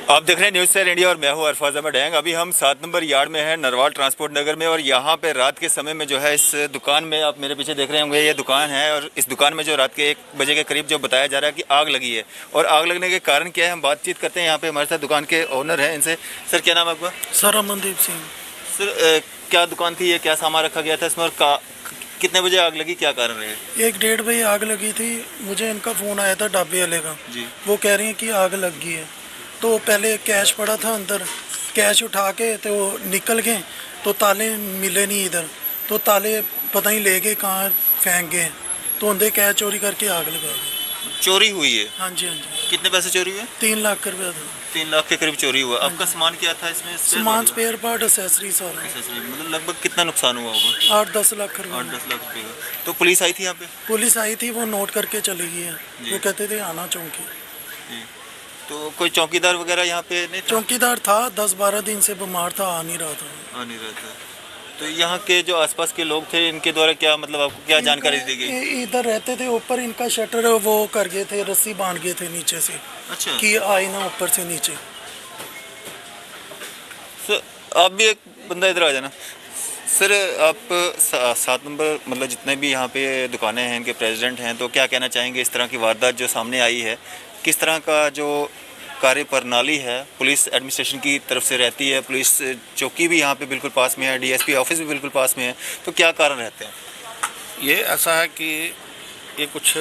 आप देख रहे हैं न्यूज़ सेवन इंडिया और मैं हूं अरफाज अहमद डैंग। अभी हम 7 नंबर यार्ड में हैं नरवाल ट्रांसपोर्ट नगर में, और यहाँ पे रात के समय में जो है इस दुकान में आप मेरे पीछे देख रहे होंगे, ये दुकान है। और इस दुकान में जो रात के 1 बजे के करीब जो बताया जा रहा है कि आग लगी है, और आग लगने के कारण क्या है हम बातचीत करते हैं। यहाँ पे हमारे साथ दुकान के ओनर हैं, इनसे। सर क्या नाम है आपका? सर अमनदीप सिंह। सर क्या दुकान थी, ये क्या सामान रखा गया था इसमें, और कितने बजे आग लगी, क्या कारण रहे? 1-1:30 बजे आग लगी थी। मुझे इनका फ़ोन आया था ढाबे वाले का जी। वो कह रही हैं कि आग लग गई है। तो पहले कैश पड़ा था अंदर, कैश उठा के तो निकल गए, तो ताले मिले नहीं इधर, तो ताले पता नहीं ले गए कहाँ फेंक गए, तो अंदर कैश चोरी करके आग लगा दी। चोरी हुई है? हाँ जी, हाँ जी। कितने पैसे चोरी हुए? 3 लाख रुपया था। 3 लाख के करीब चोरी हुआ। आपका सामान क्या था इसमें? सामान स्पेयर पार्ट, एसेसरी सारा। मतलब लगभग कितना नुकसान हुआ होगा? 8-10 लाख रुपये। 8-10 लाख रुपये का। तो पुलिस आई थी यहाँ पे? पुलिस आई थी, वो नोट करके चली गई है। वो कहते थे आना चौकी। तो कोई चौकीदार वगैरह यहाँ पे नहीं था? चौकीदार था, 10-12 दिन से बीमार था, आ नहीं रहा था। आ नहीं रहा था। तो यहाँ के जो आसपास के लोग थे, इनके द्वारा क्या मतलब आपको क्या जानकारी दी गई? इधर रहते थे, ऊपर इनका शटर वो कर गए थे, रस्सी बांध गए थे नीचे से। अच्छा। कि आए ना ऊपर से नीचे। सर आप भी एक बंदा इधर आ जाना। सर आप 7 नंबर मतलब जितने भी यहाँ पे दुकानें हैं इनके प्रेसिडेंट हैं, तो क्या कहना चाहेंगे इस तरह की वारदात जो सामने आई है? किस तरह का जो कार्य प्रणाली है पुलिस एडमिनिस्ट्रेशन की तरफ से रहती है? पुलिस चौकी भी यहाँ पे बिल्कुल पास में है, डीएसपी ऑफिस भी बिल्कुल पास में है, तो क्या कारण रहते हैं? ये ऐसा है कि ये कुछ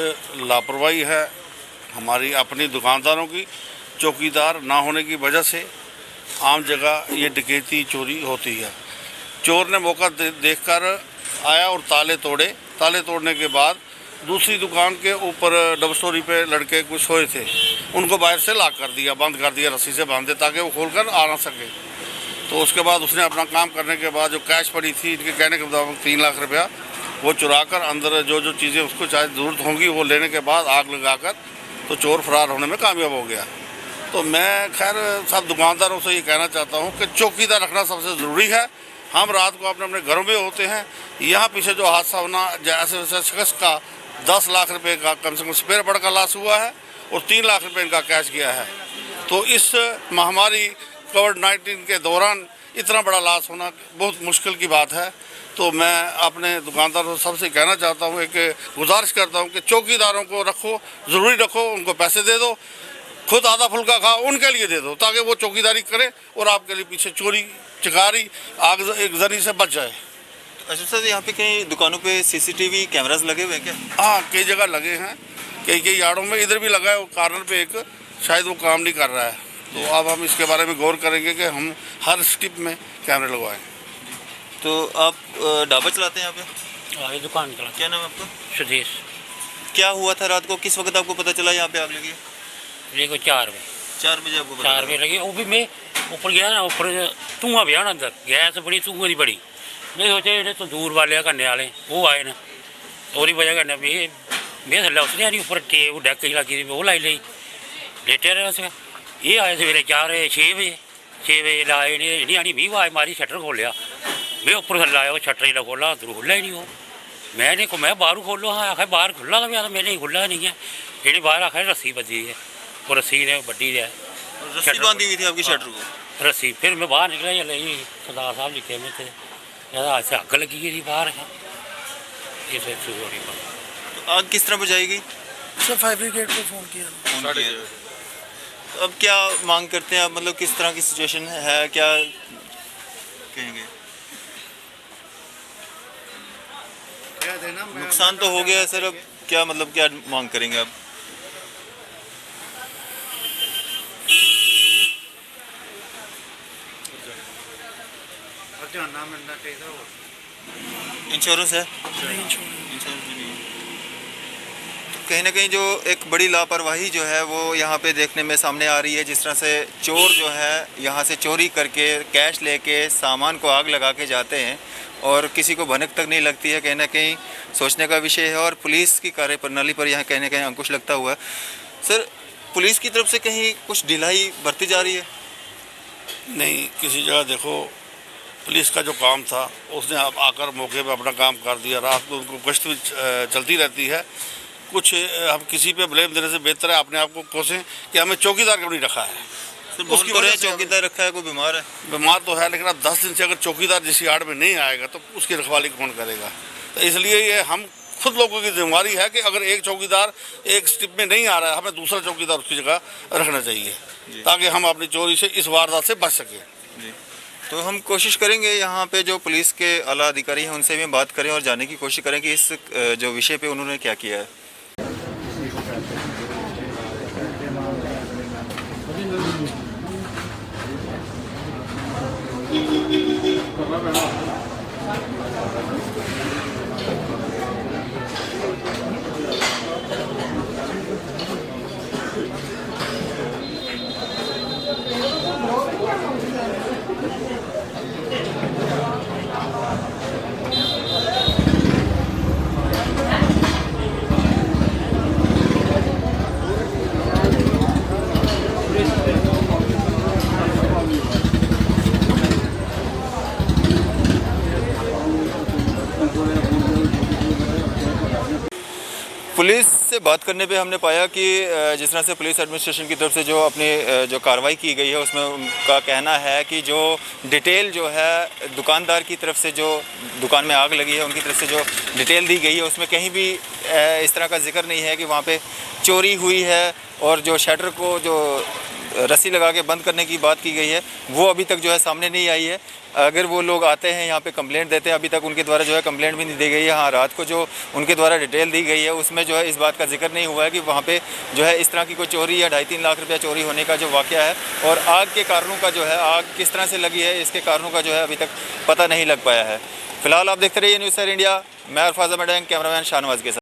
लापरवाही है हमारी अपनी दुकानदारों की। चौकीदार ना होने की वजह से आम जगह ये डकैती चोरी होती है। चोर ने मौका देखकर आया और ताले तोड़े। ताले तोड़ने के बाद दूसरी दुकान के ऊपर डबल स्टोरी पे लड़के कुछ सोए थे, उनको बाहर से लॉक कर दिया, बंद कर दिया, रस्सी से बांध दिया ताकि वो खोलकर आ ना सके। तो उसके बाद उसने अपना काम करने के बाद जो कैश पड़ी थी इनके कहने के मुताबिक 3 लाख रुपया, वो चुरा कर अंदर जो चीज़ें उसको चाहे ज़रूरत होंगी वो लेने के बाद आग लगाकर तो चोर फरार होने में कामयाब हो गया। तो मैं खैर सब दुकानदारों से ये कहना चाहता हूँ कि चौकीदार रखना सबसे ज़रूरी है। हम रात को अपने अपने घरों में होते हैं, यहाँ पीछे जो हादसा होना, ऐसे वैसे शख्स का 10 लाख रुपए का कम से कम स्पेयर पार्ट का लॉस हुआ है और 3 लाख रुपए इनका कैश गया है। तो इस महामारी कोविड-19 के दौरान इतना बड़ा लॉस होना बहुत मुश्किल की बात है। तो मैं अपने दुकानदारों से सबसे कहना चाहता हूँ, एक गुजारिश करता हूँ कि चौकीदारों को रखो, ज़रूरी रखो, उनको पैसे दे दो, खुद आधा फुल्का खाओ, उनके लिए दे दो ताकि वो चौकीदारी करें और आपके लिए पीछे चोरी चिकारी आग एक जरिए से बच जाए। अच्छा सर, यहाँ पे कई दुकानों पे सीसीटीवी कैमरास लगे हुए हैं क्या? हाँ, कई जगह लगे हैं, कई यार्डों में, इधर भी लगा है, वो कॉर्नर पे एक, शायद वो काम नहीं कर रहा है। तो अब हम इसके बारे में गौर करेंगे कि हम हर स्टिप में कैमरे लगवाएं। तो आप ढाबा चलाते हैं यहाँ पे? हाँ, ये दुकान चला। क्या नाम है आपका? सुदेश। क्या हुआ था रात को, किस वक्त आपको पता चला यहाँ पे आग लगी? देखो 4 बजे। 4 बजे आपको पता 4 बजे लगी। वो भी मैं ऊपर गया ना, ऊपर धुआं भी आना अंदर, गैस बड़ी धुआं की बड़ी। मैं सोचे जो तो दूर वाले करने वाले वो आए ना, और वजह करने मैं थल्ले उसने नहीं ऊपर टेप डैक लगी थी, वो लाई ली, लेटे रहे उसका। ये आए सवेरे 6 बजे लाए नहीं आनी, 20 आवाज मारी, शटर खोलिया। मैं ऊपर थल्ला आया, वो शटर ही खोला, अंदर खुला ही नहीं हो। मैं बाहर खोलो, हाँ आखिर बाहर खुला था, मैं नहीं खुला नहीं है। जी बाहर आखिर रस्सी बजी है, वो रस्सी ने बड्डी है, रस्सी बांधी हुई थी आपकी शटर को? रस्सी। फिर मैं बाहर निकला, ये सरदार साहब लिखे में थे, आज से आग लगी गई बाहर है। ये तो आग किस तरह बुझाई गई? सर फायर ब्रिगेड को फ़ोन किया। तो अब क्या मांग करते हैं आप, मतलब किस तरह की सिचुएशन है, क्या कहेंगे? नुकसान तो हो गया सर, अब क्या मतलब क्या मांग करेंगे आप? इंश्योरेंस है? इंश्योरेंस भी नहीं। तो कहीं ना कहीं जो एक बड़ी लापरवाही जो है वो यहाँ पे देखने में सामने आ रही है। जिस तरह से चोर जो है यहाँ से चोरी करके कैश लेके सामान को आग लगा के जाते हैं और किसी को भनक तक नहीं लगती है, कहीं ना कहीं सोचने का विषय है। और पुलिस की कार्यप्रणाली पर यहाँ कहीं ना कहीं अंकुश लगता हुआ है। सर पुलिस की तरफ से कहीं कुछ ढिलाई बरती जा रही है? नहीं, किसी जगह देखो पुलिस का जो काम था उसने अब आकर मौके पर अपना काम कर दिया। रात को उनको गश्त भी चलती रहती है। कुछ हम किसी पे ब्लेम देने से बेहतर है अपने आप को कोसें कि हमें चौकीदार क्यों नहीं रखा है। उसकी वजह से चौकीदार रखा है, कोई बीमार है? बीमार तो है, लेकिन अब 10 दिन से अगर चौकीदार जिस यार्ड में नहीं आएगा तो उसकी रखवाली कौन करेगा। तो इसलिए ये हम खुद लोगों की जिम्मेदारी है कि अगर एक चौकीदार एक स्ट्रिप में नहीं आ रहा है, हमें दूसरा चौकीदार उसकी जगह रखना चाहिए ताकि हम अपनी चोरी से, इस वारदात से बच सकें। जी, तो हम कोशिश करेंगे यहाँ पे जो पुलिस के आला अधिकारी हैं उनसे भी बात करें और जानने की कोशिश करें कि इस जो विषय पे उन्होंने क्या किया है। पुलिस से बात करने पे हमने पाया कि जिस तरह से पुलिस एडमिनिस्ट्रेशन की तरफ से जो अपनी जो कार्रवाई की गई है उसमें उनका कहना है कि जो डिटेल जो है दुकानदार की तरफ से, जो दुकान में आग लगी है उनकी तरफ से जो डिटेल दी गई है उसमें कहीं भी इस तरह का जिक्र नहीं है कि वहाँ पे चोरी हुई है। और जो शटर को जो रस्सी लगा के बंद करने की बात की गई है वो अभी तक जो है सामने नहीं आई है। अगर वो लोग आते हैं यहाँ पे कंप्लेंट देते हैं, अभी तक उनके द्वारा जो है कंप्लेंट भी नहीं दी गई है। हाँ, रात को जो उनके द्वारा डिटेल दी गई है उसमें जो है इस बात का जिक्र नहीं हुआ है कि वहाँ पे जो है इस तरह की कोई चोरी या 2.5-3 लाख रुपया चोरी होने का जो वाक़या है। और आग के कारणों का जो है, आग किस तरह से लगी है इसके कारणों का जो है अभी तक पता नहीं लग पाया है। फिलहाल आप देखते रहिए न्यूज़ सर इंडिया। मैं अरफाज़ अहमद, कैमरामैन शाहनवाज के साथ।